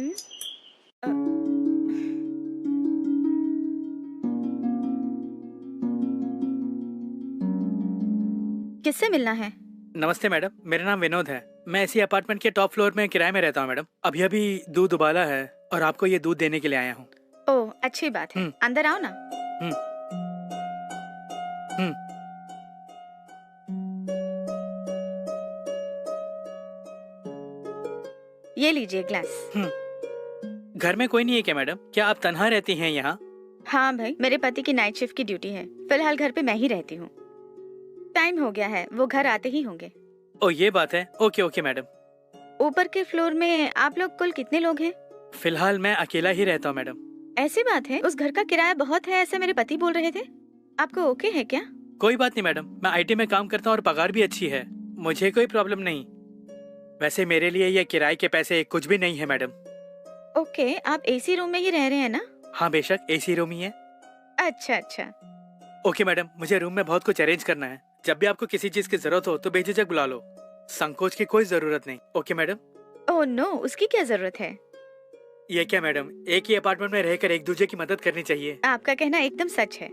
हम्म, अ, किससे मिलना है? नमस्ते मैडम, मेरा नाम विनोद है। मैं इसी अपार्टमेंट के टॉप फ्लोर में किराए में रहता हूँ मैडम। अभी अभी दूध उबाला है और आपको ये दूध देने के लिए आया हूँ। ओह, अच्छी बात है। हम्म। अंदर आओ ना। हम्म। हम्म। ये लीजिए ग्लास। हम्म। घर में कोई नहीं है क्या मैडम? क्या आप तनहा रहती हैं यहाँ? हाँ भाई, मेरे पति की नाइट शिफ्ट की ड्यूटी है। फिलहाल घर पे मैं ही रहती हूँ। टाइम हो गया है, वो घर आते ही होंगे। ओ ये बात है। Okay okay madam. ऊपर के फ्लोर में आप लोग कुल कितने लोग हैं? फिलहाल मैं अकेला ही रहता हूँ मैडम। ऐसी बात है, उस घर का किराया बहुत है ऐसे मेरे पति बोल रहे थे। आपको ओके है क्या? कोई बात नहीं मैडम, मैं आईटी में काम करता हूँ और पगार भी अच्छी है। मुझे कोई प्रॉब्लम नहीं। वैसे मेरे लिए ये किराए के पैसे कुछ भी नहीं है मैडम। ओके, आप एसी रूम में ही रह रहे हैं ना? हाँ बेशक, एसी रूम ही है। अच्छा अच्छा। ओके मैडम, मुझे रूम में बहुत कुछ अरेंज करना है। जब भी आपको किसी चीज की जरूरत हो तो बेझिझक बुला लो। संकोच की कोई जरूरत नहीं। Okay madam. ओह नो, उसकी क्या जरूरत है? ये क्या मैडम, एक ही अपार्टमेंट में रहकर एक दूसरे की मदद करनी चाहिए। आपका कहना एकदम सच है।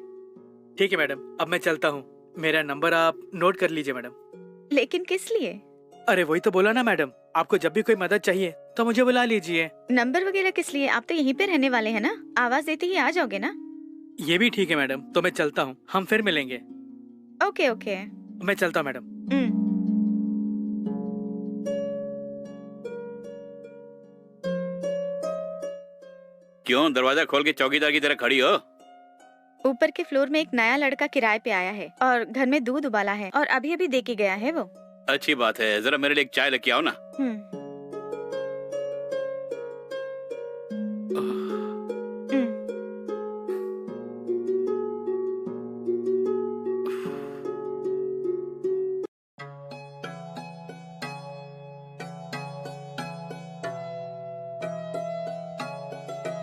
ठीक है मैडम, अब मैं चलता हूँ। मेरा नंबर आप नोट कर लीजिए मैडम। लेकिन किस लिए? अरे वही तो बोला ना मैडम, आपको जब भी कोई मदद चाहिए तो मुझे बुला लीजिए। नंबर वगैरह किस लिए? आप तो यहीं पे रहने वाले हैं ना, आवाज देते ही आ जाओगे ना। ये भी ठीक है मैडम, तो मैं चलता हूँ, हम फिर मिलेंगे। Okay okay. मैं चलता हूँ मैडम। क्यों दरवाजा खोल के चौकीदार की तरह खड़ी हो? ऊपर के फ्लोर में एक नया लड़का किराए पे आया है और घर में दूध उबाला है और अभी अभी दे के गया है वो। अच्छी बात है, जरा मेरे लिए एक चाय लेके आओ ना। हम्म। हम्म।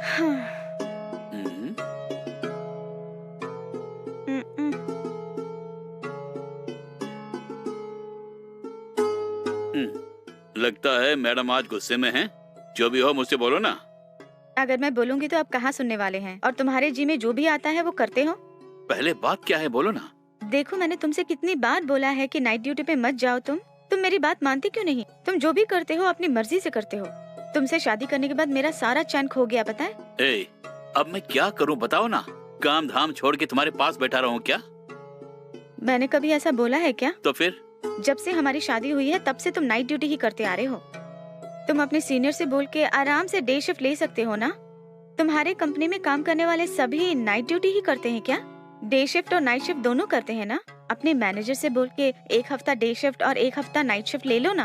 हाँ। हम्म, हम्म। लगता है मैडम आज गुस्से में हैं। जो भी हो मुझसे बोलो ना। अगर मैं बोलूंगी तो आप कहाँ सुनने वाले हैं? और तुम्हारे जी में जो भी आता है वो करते हो। पहले बात क्या है बोलो ना। देखो, मैंने तुमसे कितनी बार बोला है कि नाइट ड्यूटी पे मत जाओ। तुम मेरी बात मानते क्यों नहीं? तुम जो भी करते हो अपनी मर्जी से करते हो। तुमसे शादी करने के बाद मेरा सारा चैन खो गया, पता है? ए, अब मैं क्या करूं बताओ ना। काम धाम छोड़ के तुम्हारे पास बैठा रहूं क्या? मैंने कभी ऐसा बोला है क्या? तो फिर? जब से हमारी शादी हुई है तब से तुम नाइट ड्यूटी ही करते आ रहे हो। तुम अपने सीनियर से बोल के आराम से डे शिफ्ट ले सकते हो ना। तुम्हारे कंपनी में काम करने वाले सभी नाइट ड्यूटी ही करते हैं क्या? डे शिफ्ट और नाइट शिफ्ट दोनों करते हैं ना। अपने मैनेजर से बोल के एक हफ्ता डे शिफ्ट और एक हफ्ता नाइट शिफ्ट ले लो ना।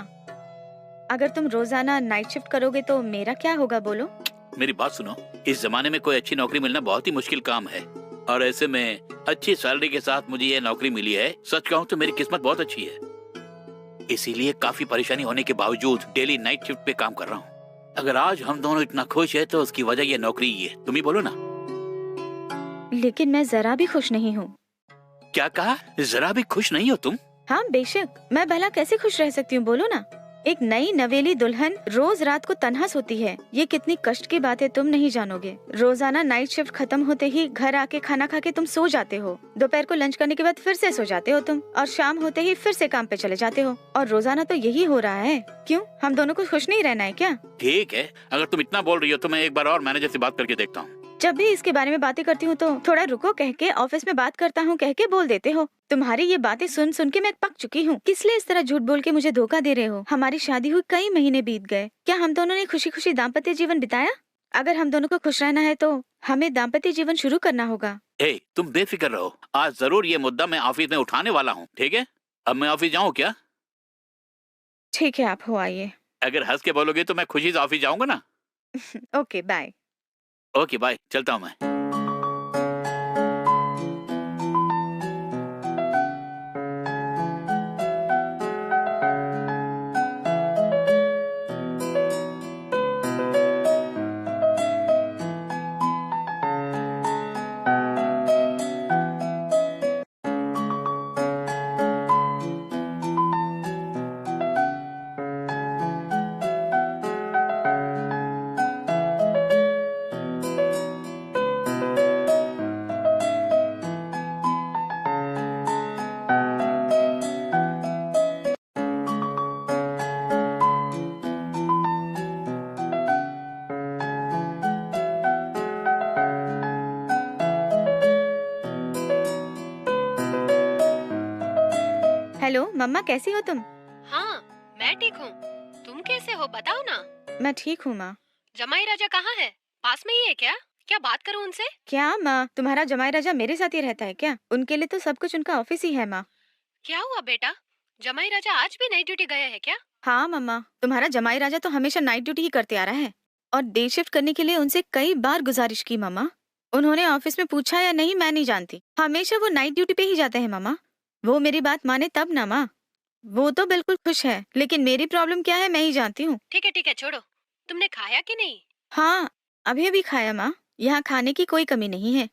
अगर तुम रोजाना नाइट शिफ्ट करोगे तो मेरा क्या होगा बोलो? मेरी बात सुनो, इस जमाने में कोई अच्छी नौकरी मिलना बहुत ही मुश्किल काम है। और ऐसे में अच्छी सैलरी के साथ मुझे ये नौकरी मिली है। सच कहूँ तो मेरी किस्मत बहुत अच्छी है। इसीलिए काफी परेशानी होने के बावजूद डेली नाइट शिफ्ट पे काम कर रहा हूँ। अगर आज हम दोनों इतना खुश है तो उसकी वजह ये नौकरी ही है। तुम ही बोलो ना। लेकिन मैं जरा भी खुश नहीं हूँ। क्या कहा? जरा भी खुश नहीं हो तुम? हाँ बेशक, मैं भला कैसे खुश रह सकती हूँ बोलो ना। एक नई नवेली दुल्हन रोज रात को तन्हा सोती है। ये कितनी कष्ट की बात है तुम नहीं जानोगे। रोजाना नाइट शिफ्ट खत्म होते ही घर आके खाना खा के तुम सो जाते हो। दोपहर को लंच करने के बाद फिर से सो जाते हो तुम, और शाम होते ही फिर से काम पे चले जाते हो। और रोजाना तो यही हो रहा है। क्यों, हम दोनों को खुश नहीं रहना है क्या? ठीक है, अगर तुम इतना बोल रही हो तो मैं एक बार और मैनेजर से बात करके देखता हूँ। जब भी इसके बारे में बातें करती हूँ तो थोड़ा रुको कह के ऑफिस में बात करता हूँ कह के बोल देते हो। तुम्हारी ये बातें सुन सुन के मैं पक चुकी हूँ। किस लिए इस तरह झूठ बोल के मुझे धोखा दे रहे हो? हमारी शादी हुई कई महीने बीत गए। क्या हम दोनों ने खुशी खुशी दाम्पत्य जीवन बिताया? अगर हम दोनों को खुश रहना है तो हमें दाम्पत्य जीवन शुरू करना होगा। तुम बेफिक्र रहो, आज जरूर ये मुद्दा मैं ऑफिस में उठाने वाला हूँ। ठीक है, अब मैं ऑफिस जाऊँ क्या? ठीक है, आप हो आइए। अगर हंस के बोलोगे तो मैं खुशी से ऑफिस जाऊंगा ना। Okay bye. ओके बाय, चलता हूँ मैं। हेलो मम्मा, कैसी हो तुम? हाँ, मैं ठीक हूँ। तुम कैसे हो बताओ ना। मैं ठीक हूँ माँ। जमाई राजा कहाँ है? पास में ही है क्या? क्या बात करूँ उनसे? क्या माँ, तुम्हारा जमाई राजा मेरे साथ ही रहता है क्या? उनके लिए तो सब कुछ उनका ऑफिस ही है माँ। क्या हुआ बेटा? जमाई राजा आज भी नाइट ड्यूटी गए हैं क्या? हाँ मम्मा, तुम्हारा जमाई राजा तो हमेशा नाइट ड्यूटी ही करते आ रहा है और डे शिफ्ट करने के लिए उनसे कई बार गुजारिश की मम्मा। उन्होंने ऑफिस में पूछा या नहीं मैं नहीं जानती, हमेशा वो नाइट ड्यूटी पे ही जाते हैं मम्मा। वो मेरी बात माने तब ना माँ। वो तो बिल्कुल खुश है, लेकिन मेरी प्रॉब्लम क्या है मैं ही जानती हूँ। ठीक है छोड़ो। तुमने खाया कि नहीं? हाँ, अभी अभी खाया माँ। यहाँ खाने की कोई कमी नहीं है।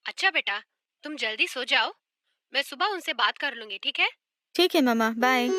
अच्छा बेटा, तुम जल्दी सो जाओ। मैं सुबह उनसे बात कर लूंगी, ठीक है? ठीक है मम्मा, बाय।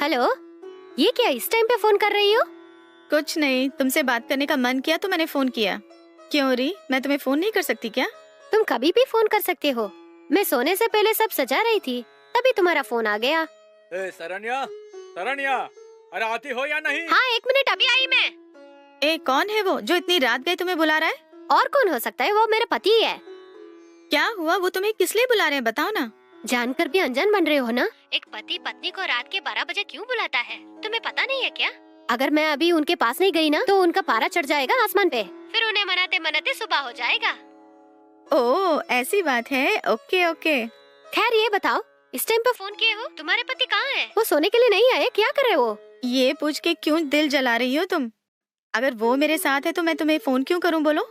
हेलो, ये क्या इस टाइम पे फोन कर रही हो? कुछ नहीं, तुमसे बात करने का मन किया तो मैंने फोन किया। क्यों री, मैं तुम्हें फोन नहीं कर सकती क्या? तुम कभी भी फोन कर सकते हो। मैं सोने से पहले सब सजा रही थी, तभी तुम्हारा फोन आ गया। सरण्या, सरण्या, अरे आती हो या नहीं? हाँ, 1 मिनट, अभी आई मैं। ए, कौन है वो जो इतनी रात गए तुम्हें बुला रहा है? और कौन हो सकता है? वो मेरा पति ही है। क्या हुआ, वो तुम्हें किस लिए बुला रहे हैं बताओ ना। जानकर भी अनजान बन रहे हो ना। एक पति पत्नी को रात के 12 बजे क्यों बुलाता है, तुम्हें पता नहीं है क्या? अगर मैं अभी उनके पास नहीं गई ना तो उनका पारा चढ़ जाएगा आसमान पे, फिर उन्हें मनाते मनाते सुबह हो जाएगा। ओह, ऐसी बात है। Okay okay. खैर ये बताओ, इस टाइम पे फोन किए हो? तुम्हारे पति कहाँ है? वो सोने के लिए नहीं आए? क्या कर रहे वो? ये पूछ के क्यों दिल जला रही हो तुम? अगर वो मेरे साथ है तो मैं तुम्हें फोन क्यों करूं, बोलो?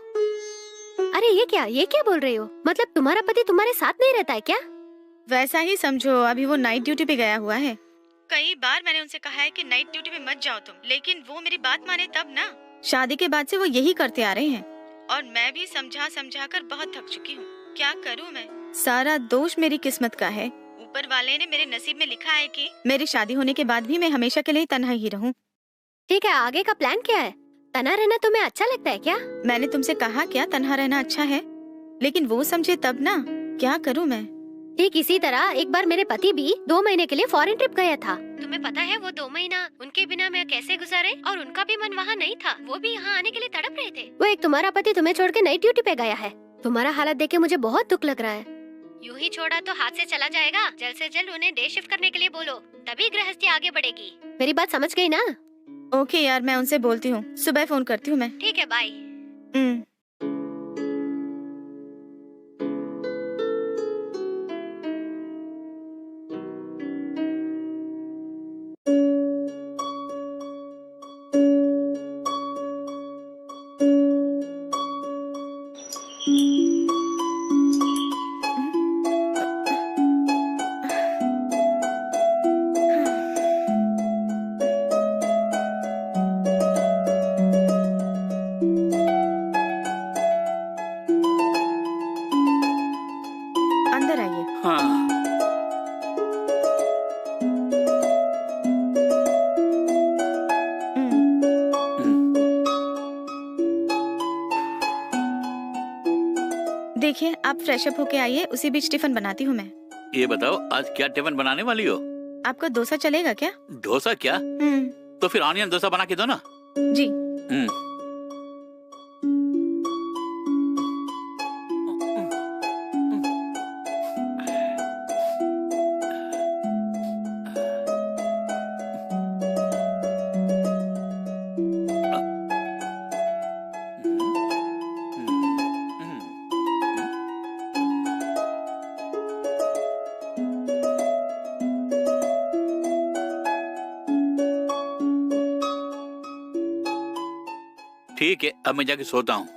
अरे ये क्या बोल रही हो? मतलब तुम्हारा पति तुम्हारे साथ नहीं रहता है क्या? वैसा ही समझो, अभी वो नाइट ड्यूटी पे गया हुआ है। कई बार मैंने उनसे कहा है कि नाइट ड्यूटी पे मत जाओ तुम, लेकिन वो मेरी बात माने तब ना। शादी के बाद से वो यही करते आ रहे हैं और मैं भी समझा समझा कर बहुत थक चुकी हूँ। क्या करूँ मैं? सारा दोष मेरी किस्मत का है। ऊपर वाले ने मेरे नसीब में लिखा है कि मेरी शादी होने के बाद भी मैं हमेशा के लिए तन्हा ही रहूं। ठीक है, आगे का प्लान क्या है? तन्हा रहना तुम्हें अच्छा लगता है क्या? मैंने तुमसे कहा क्या तन्हा रहना अच्छा है, लेकिन वो समझे तब ना। क्या करूँ मैं? ठीक इसी तरह एक बार मेरे पति भी 2 महीने के लिए फॉरेन ट्रिप गया था। तुम्हें पता है वो 2 महीना उनके बिना मैं कैसे गुजारे? और उनका भी मन वहाँ नहीं था, वो भी यहाँ आने के लिए तड़प रहे थे। वो एक तुम्हारा पति तुम्हें छोड़ के नाइट ड्यूटी पे गया है। तुम्हारा हालत देख के मुझे बहुत दुख लग रहा है। यूं ही छोड़ा तो हाथ से चला जाएगा। जल्द से जल्द उन्हें डे शिफ्ट करने के लिए बोलो, तभी गृहस्थी आगे बढ़ेगी। मेरी बात समझ गई ना? ओके यार, मैं उनसे बोलती हूँ, सुबह फोन करती हूँ मैं। ठीक है, बाय। अंदर आइए। हाँ। देखिए, आप फ्रेश अप होके आइए, उसी बीच टिफिन बनाती हूँ मैं। ये बताओ आज क्या टिफिन बनाने वाली हो? आपको डोसा चलेगा क्या? डोसा क्या? तो फिर ऑनियन डोसा बना के दो ना। जी। ठीक है, अब मैं जाके सोता हूँ।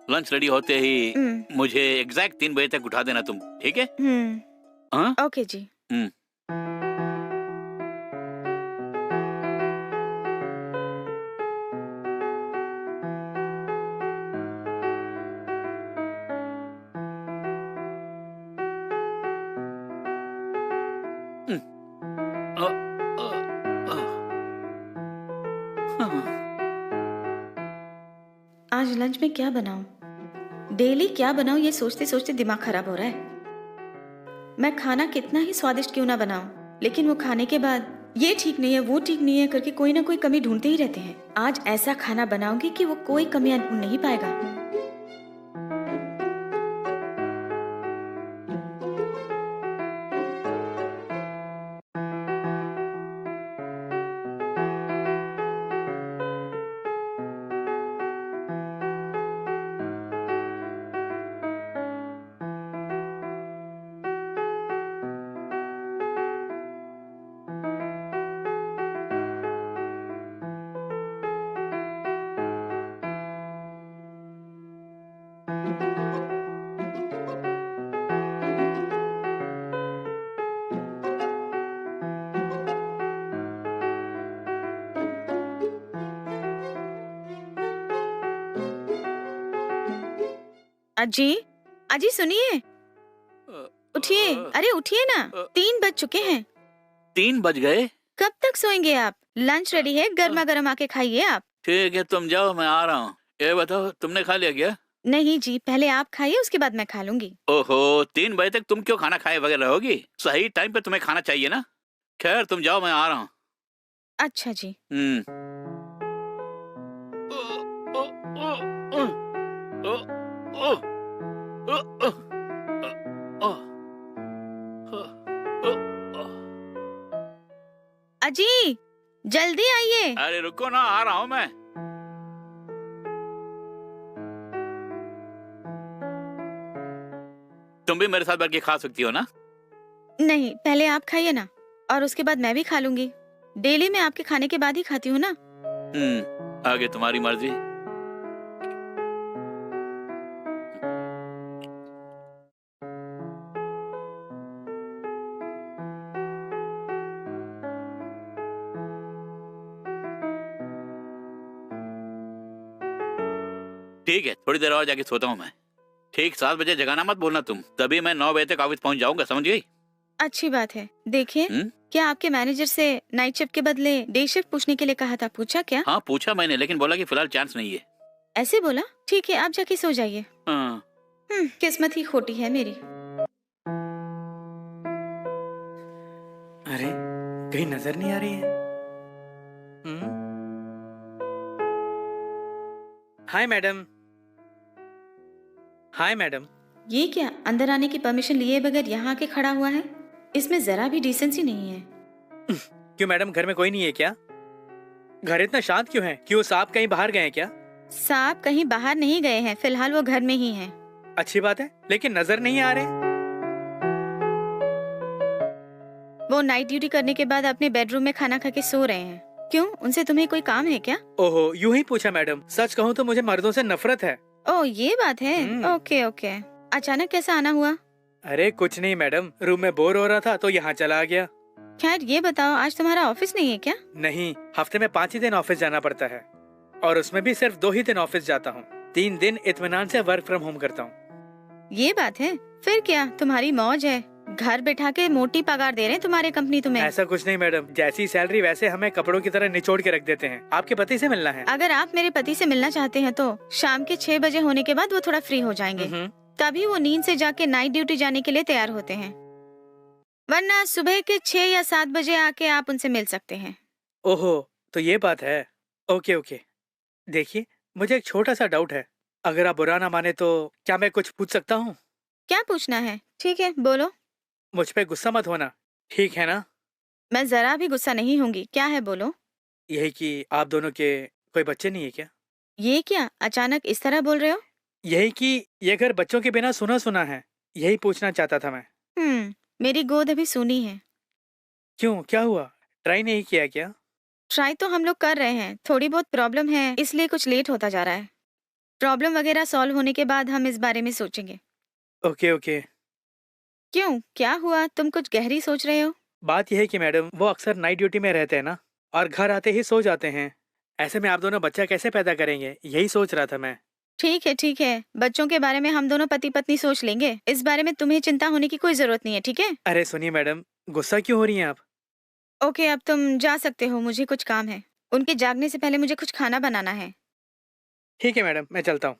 लंच रेडी होते ही हम्म, मुझे एग्जैक्ट 3 बजे तक उठा देना तुम, ठीक है? हम्म, हाँ? ओके जी। हम्म। अ, अ, अ, हाँ। आज लंच में क्या बनाऊं? डेली क्या बनाऊं ये सोचते सोचते दिमाग खराब हो रहा है। मैं खाना कितना ही स्वादिष्ट क्यों ना बनाऊं, लेकिन वो खाने के बाद ये ठीक नहीं है, वो ठीक नहीं है करके कोई ना कोई कमी ढूंढते ही रहते हैं। आज ऐसा खाना बनाऊंगी कि वो कोई कमियां ढूंढ नहीं पाएगा। अजी, अजी सुनिए, उठिए, अरे उठिए ना, 3 बज चुके हैं। 3 बज गए? कब तक सोएंगे आप? लंच रेडी है, गर्मा गर्म आके खाइए आप। ठीक है, तुम जाओ, मैं आ रहा हूँ। ये बताओ, तुमने खा लिया क्या? नहीं जी, पहले आप खाइए, उसके बाद मैं खा लूंगी। ओहो, 3 बजे तक तुम क्यों खाना खाए बगैर रहोगी? सही टाइम पे तुम्हें खाना चाहिए ना। खैर, तुम जाओ, मैं आ रहा हूँ। अच्छा जी। अजी, जल्दी आइए। अरे रुको ना, आ रहा हूँ मैं। तुम भी मेरे साथ बैठ के खा सकती हो ना? नहीं, पहले आप खाइए ना, और उसके बाद मैं भी खा लूंगी। डेली मैं आपके खाने के बाद ही खाती हूँ ना। आगे तुम्हारी मर्जी। ठीक है, थोड़ी देर और जाके सोता हूँ मैं। ठीक 7 बजे जगाना मत बोलना तुम, तभी मैं 9 बजे तक ऑफिस पहुँच जाऊंगा, समझ गई? अच्छी बात है। देखिए, क्या आपके मैनेजर से नाइट शिफ्ट के बदले डे शिफ्ट पूछने के लिए कहा था? पूछा क्या? हाँ पूछा मैंने, लेकिन बोला कि फिलहाल चांस नहीं है। ऐसे बोला? ठीक है, आप जाके सो जाइए। हाँ। किस्मत ही खोटी है मेरी। अरे, कहीं नजर नहीं आ रही है। Hi madam. Hi madam. ये क्या, अंदर आने की परमिशन लिए बगैर यहाँ आके खड़ा हुआ है? इसमें जरा भी डिसेंसी नहीं है। क्यों मैडम, घर में कोई नहीं है क्या? घर इतना शांत क्यों है? क्यों सांप कहीं बाहर गए हैं क्या? सांप कहीं बाहर नहीं गए हैं, फिलहाल वो घर में ही हैं। अच्छी बात है, लेकिन नजर नहीं आ रहे। वो नाइट ड्यूटी करने के बाद अपने बेडरूम में खाना खा के सो रहे हैं। क्यों, उनसे तुम्हें कोई काम है क्या? ओहो, यूं ही पूछा मैडम। सच कहूँ तो मुझे मर्दों से नफरत है। ओह, ये बात है। Okay okay. अचानक कैसा आना हुआ? अरे कुछ नहीं मैडम, रूम में बोर हो रहा था तो यहाँ चला गया। खैर ये बताओ, आज तुम्हारा ऑफिस नहीं है क्या? नहीं, हफ्ते में 5 ही दिन ऑफिस जाना पड़ता है, और उसमें भी सिर्फ 2 ही दिन ऑफिस जाता हूँ। 3 दिन इत्मीनान से वर्क फ्रॉम होम करता हूँ। ये बात है, फिर क्या तुम्हारी मौज है। घर बैठा के मोटी पगार दे रहे हैं तुम्हारे कंपनी तुम्हें। ऐसा कुछ नहीं मैडम, जैसी सैलरी वैसे हमें कपड़ों की तरह निचोड़ के रख देते हैं। आपके पति से मिलना है? अगर आप मेरे पति से मिलना चाहते हैं तो शाम के 6 बजे होने के बाद वो थोड़ा फ्री हो जाएंगे, तभी वो नींद से जाके नाइट ड्यूटी जाने के लिए तैयार होते हैं। वरना सुबह के 6 या 7 बजे आके आप उनसे मिल सकते हैं। ओहो, तो ये बात है। Okay okay. देखिए, मुझे एक छोटा सा डाउट है। अगर आप बुरा ना माने तो क्या मैं कुछ पूछ सकता हूँ? क्या पूछना है? ठीक है, बोलो। मुझ पे गुस्सा मत होना, ठीक है ना? मैं जरा भी गुस्सा नहीं होंगी। क्या है, बोलो। यही कि आप दोनों के कोई बच्चे नहीं है क्या? ये क्या, अचानक इस तरह बोल रहे हो? यही कि ये घर बच्चों के बिना सुना सुना है, यही पूछना चाहता था मैं। मेरी गोद अभी सूनी है। क्यों, क्या हुआ? ट्राई नहीं किया क्या? ट्राई तो हम लोग कर रहे हैं, थोड़ी बहुत प्रॉब्लम है इसलिए कुछ लेट होता जा रहा है। प्रॉब्लम वगैरह सॉल्व होने के बाद हम इस बारे में सोचेंगे। Okay okay. क्यों, क्या हुआ? तुम कुछ गहरी सोच रहे हो? बात यह है कि मैडम वो अक्सर नाइट ड्यूटी में रहते हैं ना, और घर आते ही सो जाते हैं। ऐसे में आप दोनों बच्चा कैसे पैदा करेंगे, यही सोच रहा था मैं। ठीक है, बच्चों के बारे में हम दोनों पति पत्नी सोच लेंगे। इस बारे में तुम्हें चिंता होने की कोई जरूरत नहीं है, ठीक है? अरे सुनिए मैडम, गुस्सा क्यों हो रही हैं आप? ओके, अब तुम जा सकते हो, मुझे कुछ काम है। उनके जागने से पहले मुझे कुछ खाना बनाना है। ठीक है मैडम, मैं चलता हूँ।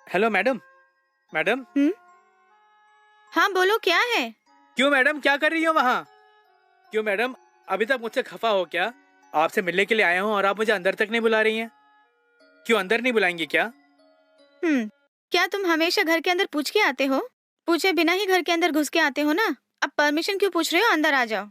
Hello madam. मैडम। हाँ बोलो, क्या है? क्यों मैडम, क्या कर रही हो वहाँ? क्यों मैडम, अभी तक मुझसे खफा हो क्या? आपसे मिलने के लिए आया हूँ और आप मुझे अंदर तक नहीं बुला रही हैं। क्यों अंदर नहीं बुलाएंगी क्या? क्या तुम हमेशा घर के अंदर पूछ के आते हो? पूछे बिना ही घर के अंदर घुस के आते हो ना? अब परमिशन क्यों पूछ रहे हो? अंदर आ जाओ।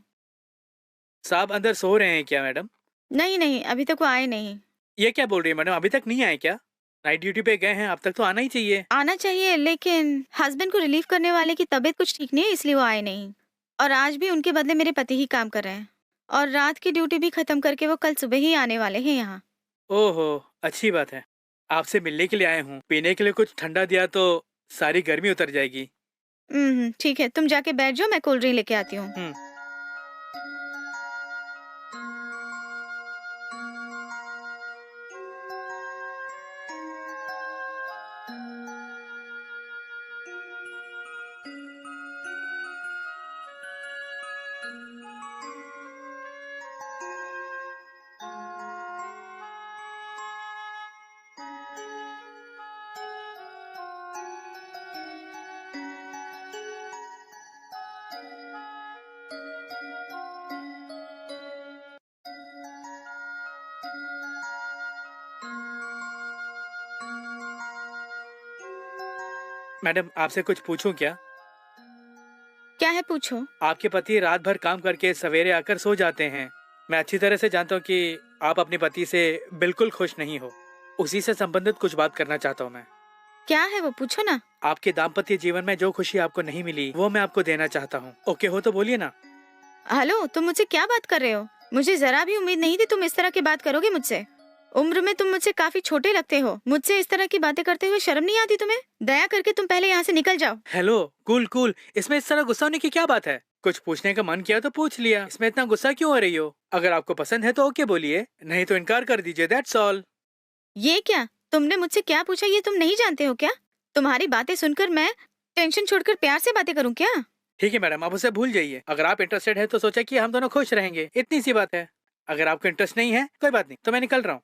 साहब अंदर सो रहे हैं क्या मैडम? नहीं, अभी तक वो आए नहीं। ये क्या बोल रही है मैडम, अभी तक नहीं आए क्या? नाइट ड्यूटी पे गए हैं, अब तक तो आना ही चाहिए। आना चाहिए, लेकिन हस्बैंड को रिलीफ करने वाले की तबीयत कुछ ठीक नहीं है, इसलिए वो आए नहीं। और आज भी उनके बदले मेरे पति ही काम कर रहे हैं, और रात की ड्यूटी भी खत्म करके वो कल सुबह ही आने वाले हैं यहाँ। ओहो, अच्छी बात है। आपसे मिलने के लिए आए हूँ, पीने के लिए कुछ ठंडा दिया तो सारी गर्मी उतर जाएगी। ठीक है, तुम जाके बैठ जाओ, मैं कोल्ड ड्रिंक लेके आती हूँ। मैडम आपसे कुछ पूछूं क्या? क्या है, पूछो। आपके पति रात भर काम करके सवेरे आकर सो जाते हैं। मैं अच्छी तरह से जानता हूँ कि आप अपने पति से बिल्कुल खुश नहीं हो। उसी से संबंधित कुछ बात करना चाहता हूँ मैं। क्या है वो, पूछो ना। आपके दाम्पत्य जीवन में जो खुशी आपको नहीं मिली वो मैं आपको देना चाहता हूँ। ओके हो तो बोलिए ना। हेलो, तुम मुझसे क्या बात कर रहे हो? मुझे जरा भी उम्मीद नहीं थी तुम इस तरह की बात करोगे मुझसे। उम्र में तुम मुझसे काफी छोटे लगते हो। मुझसे इस तरह की बातें करते हुए शर्म नहीं आती तुम्हें? दया करके तुम पहले यहाँ से निकल जाओ। हेलो, कूल, इसमें इस तरह गुस्सा होने की क्या बात है? कुछ पूछने का मन किया तो पूछ लिया, इसमें इतना गुस्सा क्यों हो रही हो? अगर आपको पसंद है तो ओके बोलिए, नहीं तो इनकार कर दीजिए, दैट्स ऑल। ये क्या, तुमने मुझसे क्या पूछा ये तुम नहीं जानते हो क्या? तुम्हारी बातें सुनकर मैं टेंशन छोड़कर प्यार से बातें करूँ क्या? ठीक है मैडम, आप उसे भूल जाइए। अगर आप इंटरेस्टेड है तो सोचा कि हम दोनों खुश रहेंगे, इतनी सी बात है। अगर आपको इंटरेस्ट नहीं है कोई बात नहीं, तो मैं निकल रहा हूँ।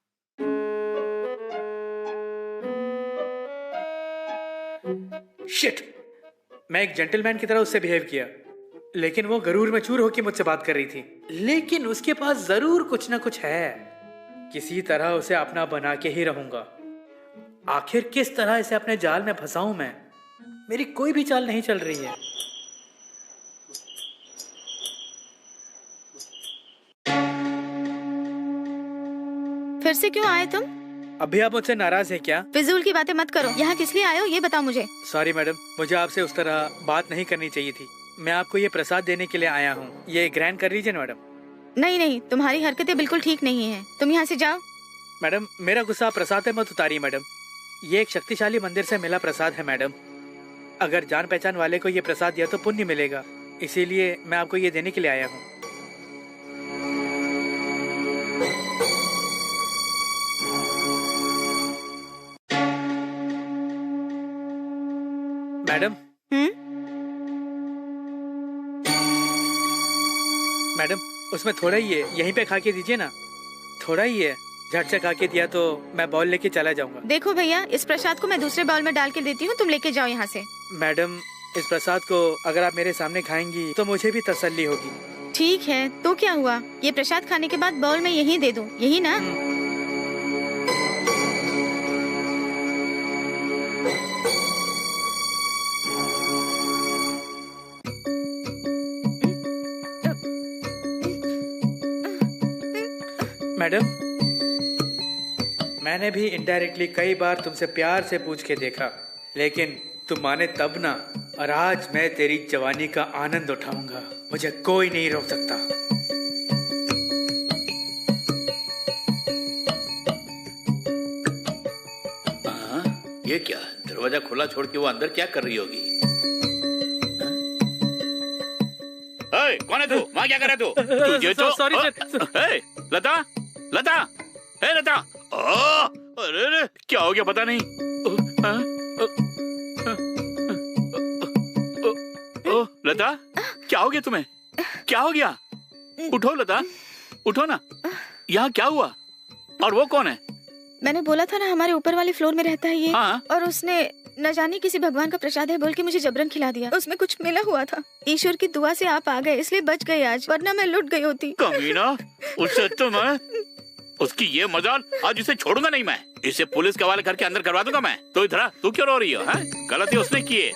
शिट, मैं एक जेंटलमैन की तरह उससे बिहेव किया, लेकिन वो गरूर में चूर होकर मुझसे बात कर रही थी। लेकिन उसके पास जरूर कुछ ना कुछ है। किसी तरह उसे अपना बना के ही रहूंगा। आखिर किस तरह इसे अपने जाल में फंसाऊं मैं? मेरी कोई भी चाल नहीं चल रही है। फिर से क्यों आए तुम? अभी आप मुझसे नाराज हैं क्या? फिजूल की बातें मत करो। यहाँ किस लिए आए हो ये बताओ मुझे। सॉरी मैडम, मुझे आपसे उस तरह बात नहीं करनी चाहिए थी। मैं आपको ये प्रसाद देने के लिए आया हूँ, ये ग्रैंड कर लीजिए मैडम। नहीं, तुम्हारी हरकतें बिल्कुल ठीक नहीं है। तुम यहाँ से जाओ। मैडम मेरा गुस्सा प्रसाद पे मत उतारिए मैडम। ये एक शक्तिशाली मंदिर से मिला प्रसाद है मैडम। अगर जान पहचान वाले को ये प्रसाद दिया तो पुण्य मिलेगा, इसीलिए मैं आपको ये देने के लिए आया हूँ। मैडम। मैडम उसमें थोड़ा ही है, यहीं पे खा के दीजिए ना, थोड़ा ही है। झट से खा के दिया तो मैं बाउल लेके चला जाऊंगा। देखो भैया, इस प्रसाद को मैं दूसरे बाउल में डाल के देती हूँ, तुम लेके जाओ यहाँ से। मैडम, इस प्रसाद को अगर आप मेरे सामने खाएंगी तो मुझे भी तसल्ली होगी। ठीक है, तो क्या हुआ, ये प्रसाद खाने के बाद बाउल में यही दे दूँ, यही ना? मैडम, मैंने भी इनडायरेक्टली कई बार तुमसे प्यार से पूछ के देखा, लेकिन तुम माने तब ना। और आज मैं तेरी जवानी का आनंद उठाऊंगा, मुझे कोई नहीं रोक सकता। ये क्या, दरवाजा खुला छोड़ के वो अंदर क्या कर रही होगी? कौन है तू? वहाँ क्या कर रहा तू? तुझे तो सॉरी सर। लता, लता, लता। अरे क्या हो गया पता नहीं। लता, क्या हो गया तुम्हें? क्या हो गया? उठो लता, उठो ना। यहाँ क्या हुआ? और वो कौन है? मैंने बोला था ना, हमारे ऊपर वाले फ्लोर में रहता है ये। हाँ? और उसने न जाने किसी भगवान का प्रसाद है बोल के मुझे जबरन खिला दिया। उसमें कुछ मिला हुआ था। ईश्वर की दुआ से आप आ गए, इसलिए बच गई आज, वरना मैं लुट गई होती। कमीना, उससे तो मैं, उसकी ये मजाल, आज इसे छोड़ूंगा नहीं मैं। इसे पुलिस के हवाले करके अंदर करवा दूंगा मैं। तो इधर तू क्यों रो रही हो? गलती उसने की है।